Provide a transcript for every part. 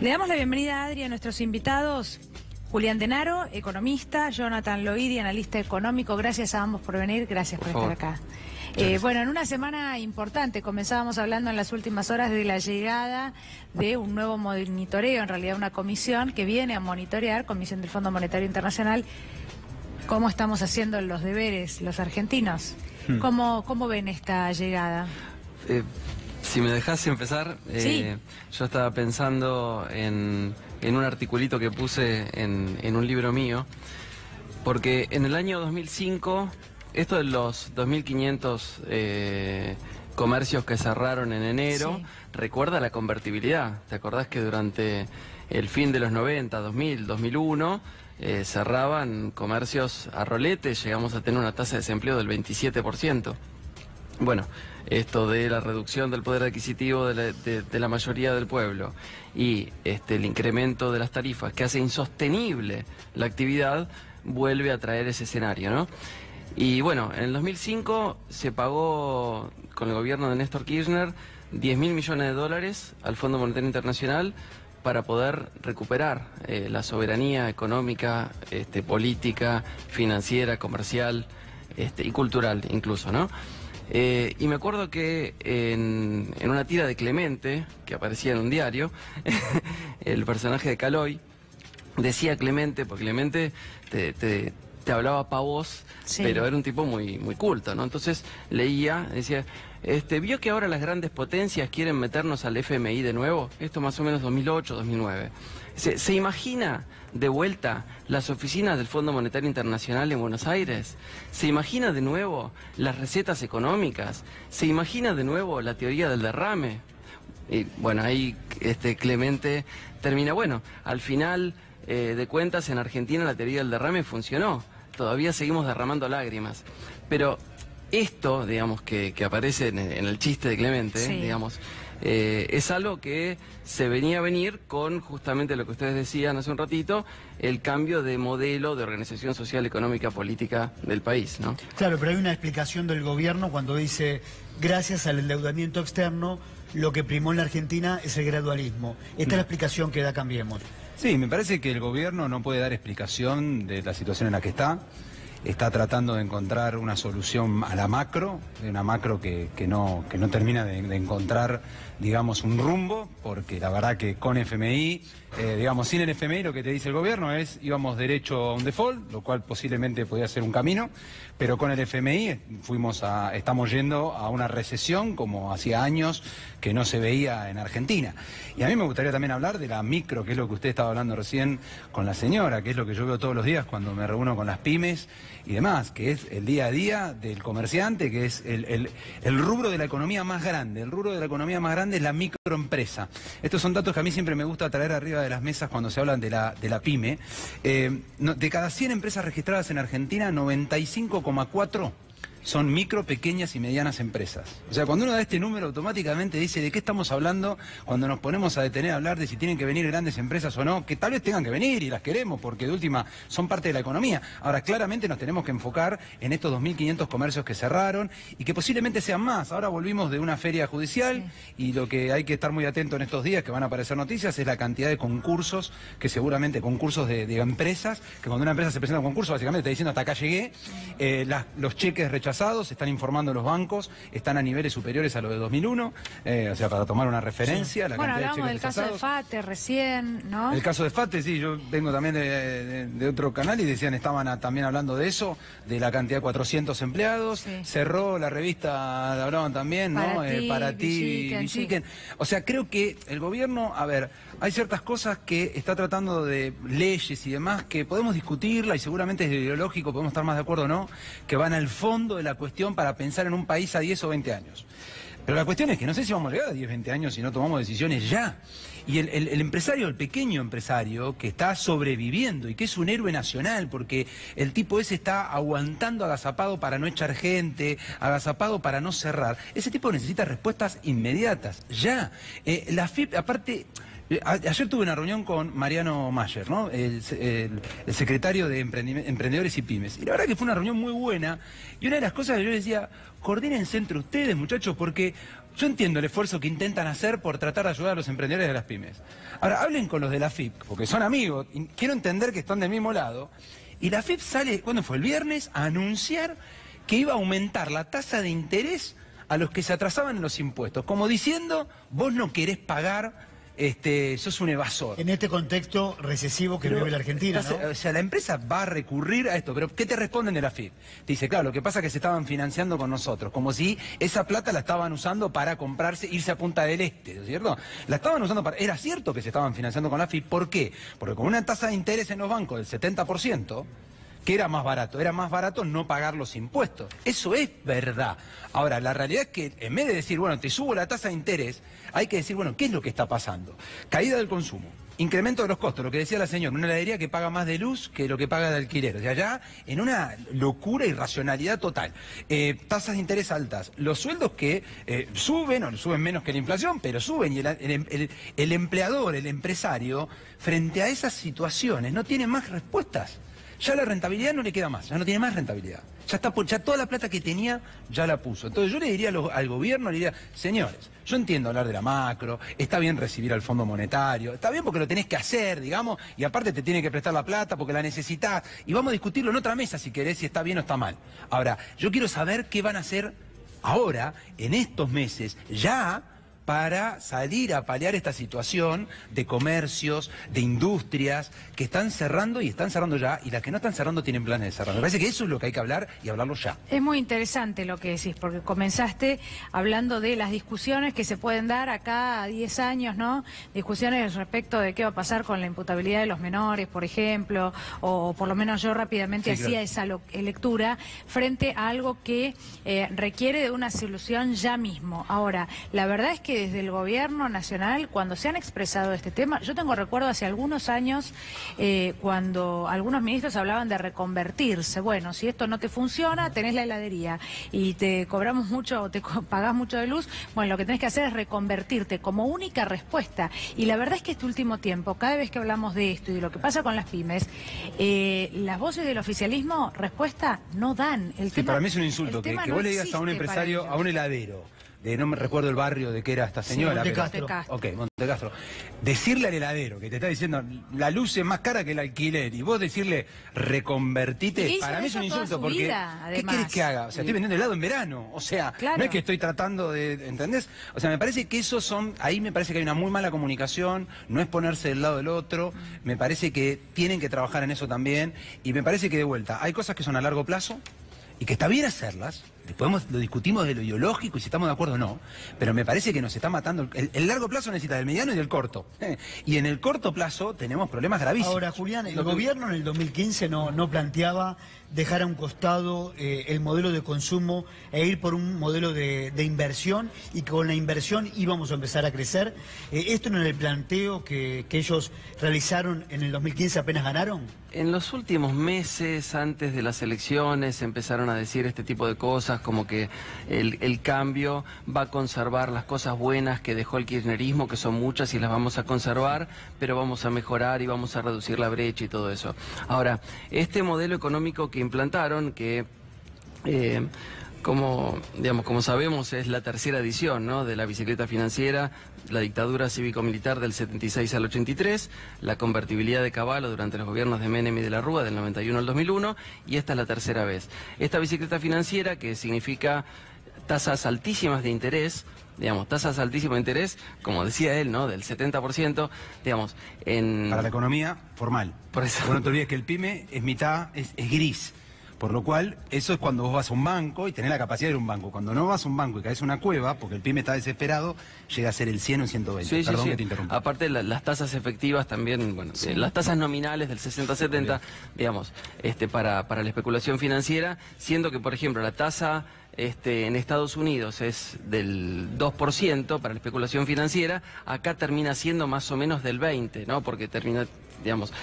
Le damos la bienvenida, Adri, a nuestros invitados. Julián Denaro, economista, Jonathan Loidi, analista económico. Gracias a ambos por venir, gracias por estar acá. Bueno, en una semana importante, comenzábamos hablando en las últimas horas de la llegada de un nuevo monitoreo, en realidad una comisión que viene a monitorear, Comisión del Fondo Monetario Internacional, cómo estamos haciendo los deberes los argentinos. ¿Cómo ven esta llegada? Si me dejás empezar, sí. Yo estaba pensando en un articulito que puse en un libro mío, porque en el año 2005, esto de los 2.500 comercios que cerraron en enero, sí, recuerda la convertibilidad. ¿Te acordás que durante el fin de los 90, 2000, 2001, cerraban comercios a rolete? Llegamos a tener una tasa de desempleo del 27%. Bueno, esto de la reducción del poder adquisitivo de la mayoría del pueblo y el incremento de las tarifas que hace insostenible la actividad, vuelve a traer ese escenario, ¿no? Y bueno, en el 2005 se pagó con el gobierno de Néstor Kirchner 10.000 millones de dólares al Fondo Monetario Internacional para poder recuperar la soberanía económica, política, financiera, comercial y cultural incluso, ¿no? Y me acuerdo que en una tira de Clemente, que aparecía en un diario, el personaje de Caloi decía Clemente, porque Clemente te hablaba pavos, sí, pero era un tipo muy culto, ¿no? Entonces leía, decía, ¿vio que ahora las grandes potencias quieren meternos al FMI de nuevo? Esto más o menos 2008, 2009. ¿Se imagina de vuelta las oficinas del Fondo Monetario Internacional en Buenos Aires? ¿Se imagina de nuevo las recetas económicas? ¿Se imagina de nuevo la teoría del derrame? Y bueno, ahí Clemente termina. Bueno, al final de cuentas en Argentina la teoría del derrame funcionó. Todavía seguimos derramando lágrimas. Pero esto, digamos, que aparece en el chiste de Clemente, sí, digamos, es algo que se venía a venir con justamente lo que ustedes decían hace un ratito, el cambio de modelo de organización social, económica, política del país, ¿no? Claro, pero hay una explicación del gobierno cuando dice, gracias al endeudamiento externo, lo que primó en la Argentina es el gradualismo. Esta es la explicación que da Cambiemos. Sí, me parece que el gobierno no puede dar explicación de la situación en la que está. Está tratando de encontrar una solución a la macro, una macro que no termina de encontrar, digamos, un rumbo, porque la verdad que con FMI, digamos, sin el FMI lo que te dice el gobierno es íbamos derecho a un default, lo cual posiblemente podía ser un camino, pero con el FMI estamos yendo a una recesión como hacía años que no se veía en Argentina. Y a mí me gustaría también hablar de la micro, que es lo que usted estaba hablando recién con la señora, que es lo que yo veo todos los días cuando me reúno con las pymes y demás, que es el día a día del comerciante, que es el rubro de la economía más grande. El rubro de la economía más grande es la microempresa. Estos son datos que a mí siempre me gusta traer arriba de las mesas cuando se hablan de la pyme. De cada 100 empresas registradas en Argentina, 95,4 son micro, pequeñas y medianas empresas. O sea, cuando uno da este número automáticamente dice de qué estamos hablando cuando nos ponemos a detener a hablar de si tienen que venir grandes empresas o no, que tal vez tengan que venir y las queremos porque de última son parte de la economía. Ahora, claramente nos tenemos que enfocar en estos 2.500 comercios que cerraron y que posiblemente sean más. Ahora volvimos de una feria judicial, sí, y lo que hay que estar muy atento en estos días que van a aparecer noticias es la cantidad de concursos, que seguramente concursos de empresas, que cuando una empresa se presenta a un concurso básicamente está diciendo hasta acá llegué, los cheques rechazados, están informando los bancos, están a niveles superiores a lo de 2001, o sea, para tomar una referencia. Sí. La bueno, cantidad hablamos de del caso de FATE recién, ¿no? El caso de FATE, sí, yo vengo también de otro canal y decían, estaban también hablando de eso, de la cantidad de 400 empleados, sí, cerró la revista, hablaban también, ¿no? Para ti, Villiquen. Sí. O sea, creo que el gobierno, a ver, hay ciertas cosas que está tratando de leyes y demás que podemos discutirla y seguramente es ideológico, podemos estar más de acuerdo o no, que van al fondo de la cuestión para pensar en un país a 10 o 20 años. Pero la cuestión es que no sé si vamos a llegar a 10, 20 años si no tomamos decisiones ya. Y el empresario, el pequeño empresario que está sobreviviendo y que es un héroe nacional porque el tipo ese está aguantando agazapado para no echar gente, agazapado para no cerrar, ese tipo necesita respuestas inmediatas, ya. La FIP, aparte, Ayer tuve una reunión con Mariano Mayer, ¿no? El secretario de Emprendedores y Pymes. Y la verdad que fue una reunión muy buena. Y una de las cosas que yo decía, coordínense entre ustedes, muchachos, porque yo entiendo el esfuerzo que intentan hacer por tratar de ayudar a los emprendedores de las pymes. Ahora, hablen con los de la FIP, porque son amigos, y quiero entender que están del mismo lado. Y la FIP sale, ¿cuándo fue? El viernes, a anunciar que iba a aumentar la tasa de interés a los que se atrasaban en los impuestos. Como diciendo, vos no querés pagar... sos un evasor. En este contexto recesivo que vive la Argentina, ¿no? O sea, la empresa va a recurrir a esto, pero ¿qué te responden de la FIP? Te dice, claro, lo que pasa es que se estaban financiando con nosotros, como si esa plata la estaban usando para comprarse, irse a Punta del Este, ¿no es cierto? La estaban usando para... Era cierto que se estaban financiando con la FIP, ¿por qué? Porque con una tasa de interés en los bancos del 70%, que era más barato no pagar los impuestos. Eso es verdad. Ahora, la realidad es que en vez de decir, bueno, te subo la tasa de interés, hay que decir, bueno, ¿qué es lo que está pasando? Caída del consumo, incremento de los costos, lo que decía la señora, una heladería que paga más de luz que lo que paga de alquiler. O sea, ya en una locura y racionalidad total. Tasas de interés altas, los sueldos que suben, o suben menos que la inflación, pero suben, y el empleador, el empresario, frente a esas situaciones, no tiene más respuestas. Ya la rentabilidad no le queda más, ya no tiene más rentabilidad. Ya toda la plata que tenía, ya la puso. Entonces yo le diría al gobierno, le diría, señores, yo entiendo hablar de la macro, está bien recibir al Fondo Monetario, está bien porque lo tenés que hacer, digamos, y aparte te tiene que prestar la plata porque la necesitas, y vamos a discutirlo en otra mesa si querés, si está bien o está mal. Ahora, yo quiero saber qué van a hacer ahora, en estos meses, ya, para salir a paliar esta situación de comercios, de industrias que están cerrando y están cerrando ya, y las que no están cerrando tienen planes de cerrar. Me parece que eso es lo que hay que hablar y hablarlo ya. Es muy interesante lo que decís, porque comenzaste hablando de las discusiones que se pueden dar acá a 10 años, ¿no? Discusiones respecto de qué va a pasar con la imputabilidad de los menores, por ejemplo, o por lo menos yo rápidamente hacía esa lectura frente a algo que requiere de una solución ya mismo. Ahora, la verdad es que desde el gobierno nacional, cuando se han expresado este tema, yo tengo recuerdo hace algunos años cuando algunos ministros hablaban de reconvertirse. Bueno, si esto no te funciona, tenés la heladería y te cobramos mucho o te pagás mucho de luz, bueno, lo que tenés que hacer es reconvertirte como única respuesta. Y la verdad es que este último tiempo, cada vez que hablamos de esto y de lo que pasa con las pymes, las voces del oficialismo respuesta no dan. Para mí es un insulto que vos le digas a un empresario, a un heladero, no me recuerdo el barrio de que era esta señora. Sí, Montecastro. Ok, Montecastro. Decirle al heladero que te está diciendo la luz es más cara que el alquiler y vos decirle reconvertite, para mí es un insulto porque vida, ¿qué querés que haga? O sea, estoy vendiendo helado en verano. O sea, claro, no es que estoy tratando de, ¿entendés? O sea, me parece que ahí me parece que hay una muy mala comunicación, no es ponerse del lado del otro, me parece que tienen que trabajar en eso también y me parece que de vuelta, hay cosas que son a largo plazo y que está bien hacerlas. Lo discutimos de lo ideológico y si estamos de acuerdo o no, pero me parece que nos está matando. El largo plazo necesita del mediano y del corto. Y en el corto plazo tenemos problemas gravísimos. Ahora, Julián, el gobierno en el 2015 no planteaba dejar a un costado el modelo de consumo e ir por un modelo de inversión y que con la inversión íbamos a empezar a crecer. ¿Esto no era el planteo que ellos realizaron en el 2015 apenas ganaron? En los últimos meses, antes de las elecciones, empezaron a decir este tipo de cosas, como que el cambio va a conservar las cosas buenas que dejó el kirchnerismo, que son muchas y las vamos a conservar, pero vamos a mejorar y vamos a reducir la brecha y todo eso. Ahora, este modelo económico que implantaron, que como sabemos es la tercera edición, ¿no?, de la bicicleta financiera, la dictadura cívico-militar del 76 al 83, la convertibilidad de Cavallo durante los gobiernos de Menem y de la Rúa del 91 al 2001, y esta es la tercera vez. Esta bicicleta financiera, que significa tasas altísimas de interés, tasas altísimas de interés, como decía él, ¿no?, del 70%, para la economía formal. Por eso. Bueno, no te olvides que el PYME es mitad, es gris. Por lo cual, eso es cuando vos vas a un banco y tenés la capacidad de ir a un banco. Cuando no vas a un banco y caes en una cueva, porque el PYME está desesperado, llega a ser el 100 o el 120. Perdón que te interrumpa. Aparte, las tasas efectivas también, las tasas nominales del 60-70, para la especulación financiera, siendo que, por ejemplo, la tasa en Estados Unidos es del 2% para la especulación financiera, acá termina siendo más o menos del 20%, ¿no? Porque termina,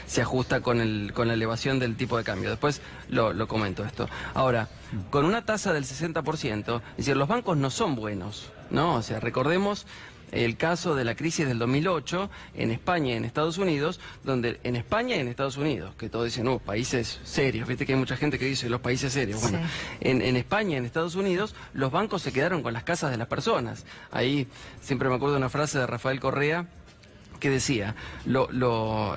se ajusta con la elevación del tipo de cambio. Después lo comento esto. Ahora, con una tasa del 60%, es decir, los bancos no son buenos, ¿no? O sea, recordemos el caso de la crisis del 2008 en España y en Estados Unidos, donde en España y en Estados Unidos, que todos dicen, países serios, viste que hay mucha gente que dice los países serios. Bueno, Sí. en España y en Estados Unidos, los bancos se quedaron con las casas de las personas. Ahí siempre me acuerdo de una frase de Rafael Correa, que decía, lo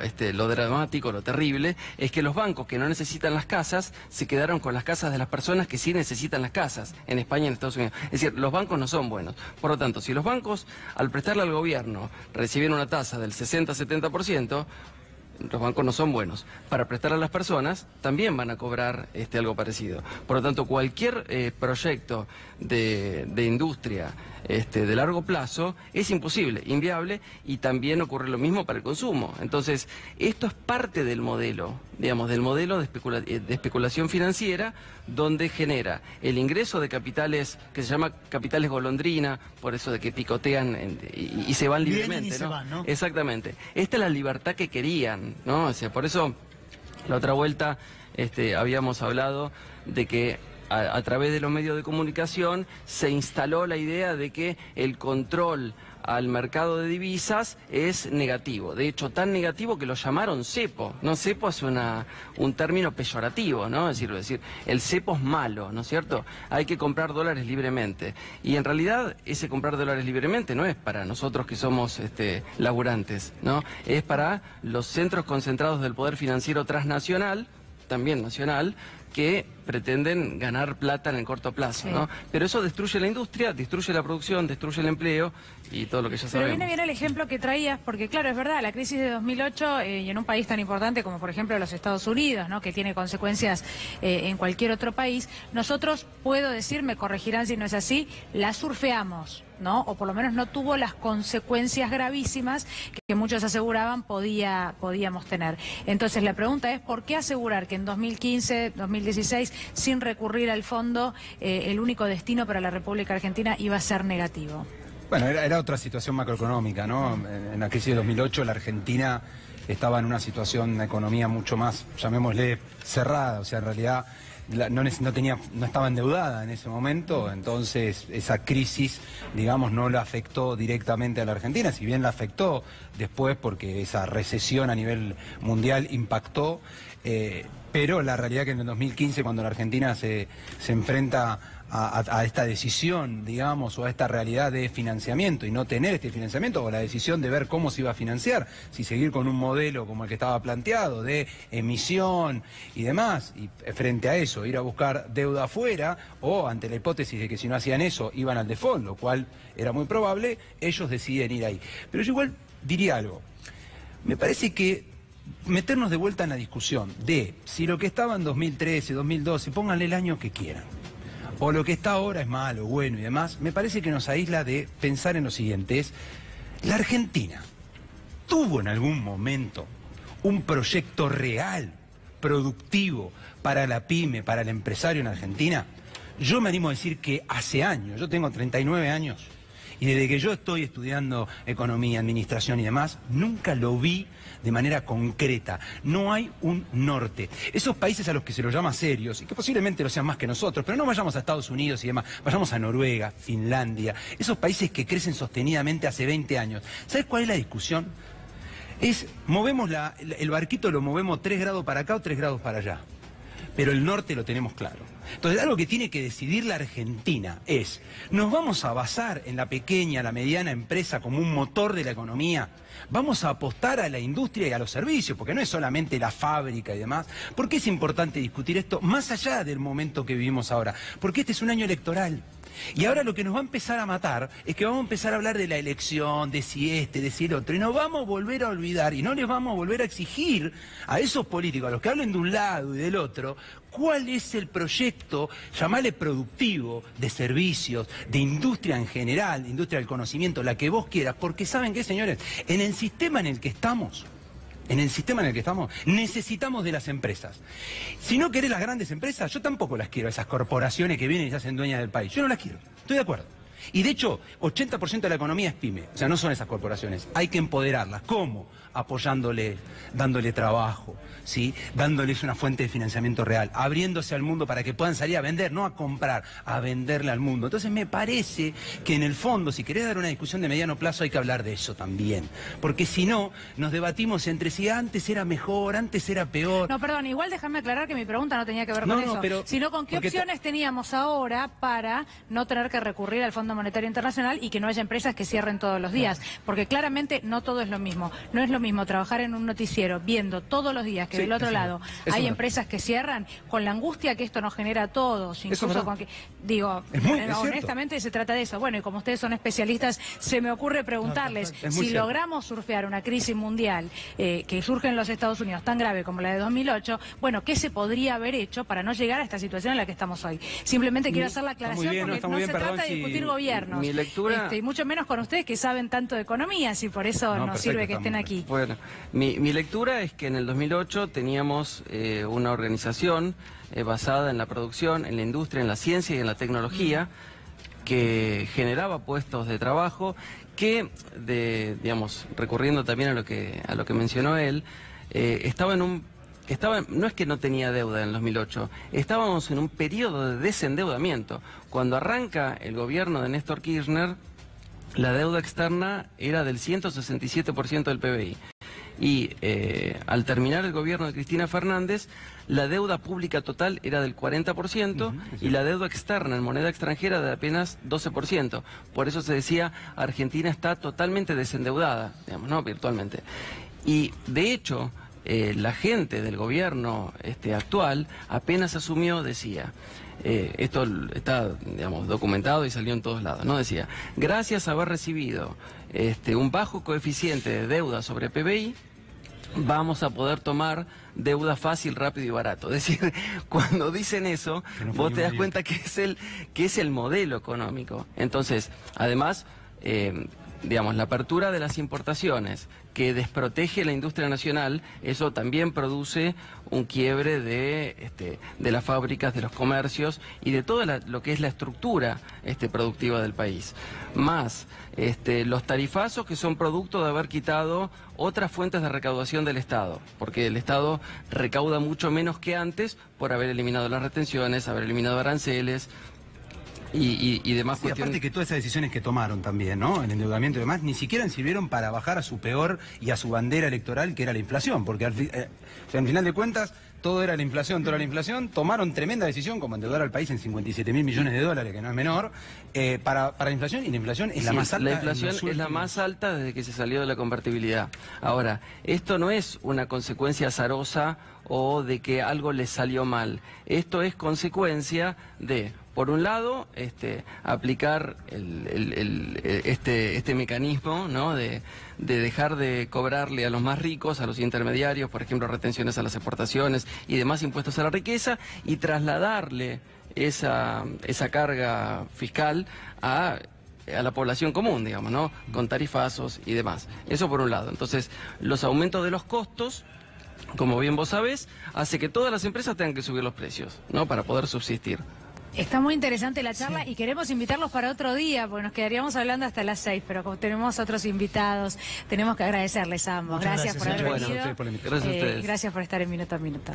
dramático, lo terrible, es que los bancos que no necesitan las casas se quedaron con las casas de las personas que sí necesitan las casas, en España y en Estados Unidos. Es decir, los bancos no son buenos. Por lo tanto, si los bancos, al prestarle al gobierno, reciben una tasa del 60-70%, los bancos no son buenos. Para prestar a las personas también van a cobrar algo parecido. Por lo tanto, cualquier proyecto de industria de largo plazo es imposible, inviable, y también ocurre lo mismo para el consumo. Entonces, esto es parte del modelo, digamos, del modelo de especulación financiera, donde genera el ingreso de capitales que se llama capitales golondrina, por eso de que picotean y se van libremente, Vienen y se van, ¿no? Exactamente. Esta es la libertad que querían, ¿no? O sea, por eso la otra vuelta habíamos hablado de que a través de los medios de comunicación se instaló la idea de que el control al mercado de divisas es negativo. De hecho, tan negativo que lo llamaron cepo. No, cepo es un término peyorativo, ¿no? Es decir, el cepo es malo, ¿no es cierto? Hay que comprar dólares libremente. Y en realidad, ese comprar dólares libremente no es para nosotros que somos laburantes, ¿no? Es para los centros concentrados del poder financiero transnacional, también nacional, que pretenden ganar plata en el corto plazo, Sí. ¿no? Pero eso destruye la industria, destruye la producción, destruye el empleo y todo lo que ya Pero sabemos. viene bien el ejemplo que traías, porque claro, es verdad, la crisis de 2008 y en un país tan importante como por ejemplo los Estados Unidos, ¿no?, que tiene consecuencias en cualquier otro país, nosotros, puedo decir, me corregirán si no es así, la surfeamos, ¿no? O por lo menos no tuvo las consecuencias gravísimas que muchos aseguraban podíamos tener. Entonces la pregunta es, ¿por qué asegurar que en 2015, 2016, sin recurrir al fondo, el único destino para la República Argentina iba a ser negativo? Bueno, era otra situación macroeconómica, ¿no? En la crisis de 2008 la Argentina estaba en una situación, una economía mucho más, llamémosle, cerrada. O sea, en realidad no estaba endeudada en ese momento, entonces esa crisis, digamos, no la afectó directamente a la Argentina, si bien la afectó después porque esa recesión a nivel mundial impactó, pero la realidad que en el 2015, cuando la Argentina se enfrenta a esta decisión, digamos, o a esta realidad de financiamiento y no tener este financiamiento, o la decisión de ver cómo se iba a financiar, si seguir con un modelo como el que estaba planteado, de emisión y demás, y frente a eso ir a buscar deuda afuera, o ante la hipótesis de que si no hacían eso iban al default, lo cual era muy probable, ellos deciden ir ahí. Pero yo igual diría algo, me parece que meternos de vuelta en la discusión de si lo que estaba en 2013, 2012, pónganle el año que quieran, o lo que está ahora es malo, bueno y demás, me parece que nos aísla de pensar en lo siguiente, es, la Argentina tuvo en algún momento un proyecto real, productivo, para la pyme, para el empresario en Argentina. Yo me animo a decir que hace años, yo tengo 39 años, y desde que yo estoy estudiando economía, administración y demás, nunca lo vi de manera concreta. No hay un norte. Esos países a los que se los llama serios, y que posiblemente lo sean más que nosotros, pero no vayamos a Estados Unidos y demás, vayamos a Noruega, Finlandia, esos países que crecen sostenidamente hace 20 años. ¿Sabes cuál es la discusión? Movemos el barquito, lo movemos 3 grados para acá o 3 grados para allá. Pero el norte lo tenemos claro. Entonces, algo que tiene que decidir la Argentina es, ¿nos vamos a basar en la pequeña, la mediana empresa como un motor de la economía? ¿Vamos a apostar a la industria y a los servicios? Porque no es solamente la fábrica y demás. ¿Por qué es importante discutir esto más allá del momento que vivimos ahora? Porque este es un año electoral. Y ahora lo que nos va a empezar a matar es que vamos a empezar a hablar de la elección, de si de si el otro, y nos vamos a volver a olvidar y no les vamos a volver a exigir a esos políticos, a los que hablen de un lado y del otro, cuál es el proyecto, llamarle productivo, de servicios, de industria en general, de industria del conocimiento, la que vos quieras, porque ¿saben qué, señores? En el sistema en el que estamos, necesitamos de las empresas. Si no querés las grandes empresas, yo tampoco las quiero, esas corporaciones que vienen y se hacen dueñas del país. Yo no las quiero, estoy de acuerdo. Y de hecho, 80% de la economía es pyme, o sea, no son esas corporaciones. Hay que empoderarlas. ¿Cómo? Apoyándoles, dándole trabajo, ¿sí? Dándoles una fuente de financiamiento real, abriéndose al mundo para que puedan salir a vender, no a comprar, a venderle al mundo. Entonces me parece que en el fondo, si querés dar una discusión de mediano plazo, hay que hablar de eso también. Porque si no, nos debatimos entre si antes era mejor, antes era peor. No, perdón, igual déjame aclarar que mi pregunta no tenía que ver con eso, sino con qué opciones teníamos ahora para no tener que recurrir al Fondo Monetario Internacional y que no haya empresas que cierren todos los días. Porque claramente no todo es lo mismo. No es lo mismo trabajar en un noticiero viendo todos los días que del otro lado hay empresas que cierran, con la angustia que esto nos genera a todos, incluso con que, digo, honestamente se trata de eso. Bueno, y como ustedes son especialistas, se me ocurre preguntarles si logramos surfear una crisis mundial que surge en los Estados Unidos tan grave como la de 2008, bueno, ¿qué se podría haber hecho para no llegar a esta situación en la que estamos hoy? Simplemente quiero hacer la aclaración porque no se trata de discutir gobiernos, mi lectura... y mucho menos con ustedes que saben tanto de economía, y por eso nos sirve que estén aquí. Bueno, mi lectura es que en el 2008 teníamos una organización basada en la producción, en la industria, en la ciencia y en la tecnología, que generaba puestos de trabajo, que, digamos, recurriendo también a lo que mencionó él, no es que no tenía deuda en el 2008, estábamos en un periodo de desendeudamiento. Cuando arranca el gobierno de Néstor Kirchner, la deuda externa era del 167% del PBI. Y al terminar el gobierno de Cristina Fernández, la deuda pública total era del 40% y la deuda externa en moneda extranjera de apenas 12%. Por eso se decía, Argentina está totalmente desendeudada, digamos, ¿no? Virtualmente. Y de hecho, la gente del gobierno actual apenas asumió, decía... esto está, digamos, documentado y salió en todos lados, ¿no? Decía, gracias a haber recibido un bajo coeficiente de deuda sobre PBI, vamos a poder tomar deuda fácil, rápido y barato. Es decir, cuando dicen eso, vos te das cuenta que es el modelo económico. Entonces, además, digamos, la apertura de las importaciones que desprotege la industria nacional, eso también produce un quiebre de las fábricas, de los comercios y de toda lo que es la estructura productiva del país. Más los tarifazos que son producto de haber quitado otras fuentes de recaudación del Estado, porque el Estado recauda mucho menos que antes por haber eliminado las retenciones, haber eliminado aranceles, y demás cuestiones. Aparte que todas esas decisiones que tomaron también, ¿no? El endeudamiento y demás, ni siquiera sirvieron para bajar a su peor y a su bandera electoral, que era la inflación, porque al final de cuentas todo era la inflación, tomaron tremenda decisión como endeudar al país en 57.000 millones de dólares, que no es menor, para la inflación, y la inflación es la más alta. La inflación es la más alta desde que se salió de la convertibilidad. Ahora, esto no es una consecuencia azarosa o de que algo les salió mal. Esto es consecuencia de, por un lado, aplicar este mecanismo, ¿no? de dejar de cobrarle a los más ricos, a los intermediarios, por ejemplo, retenciones a las exportaciones y demás impuestos a la riqueza, y trasladarle esa carga fiscal a la población común, digamos, ¿no? Con tarifazos y demás. Eso por un lado. Entonces, los aumentos de los costos, como bien vos sabés, hace que todas las empresas tengan que subir los precios, ¿no? Para poder subsistir. Está muy interesante la charla y queremos invitarlos para otro día, porque nos quedaríamos hablando hasta las 6, pero como tenemos otros invitados, tenemos que agradecerles a ambos. Gracias por haber venido. Gracias a ustedes. Gracias por estar en Minuto a Minuto.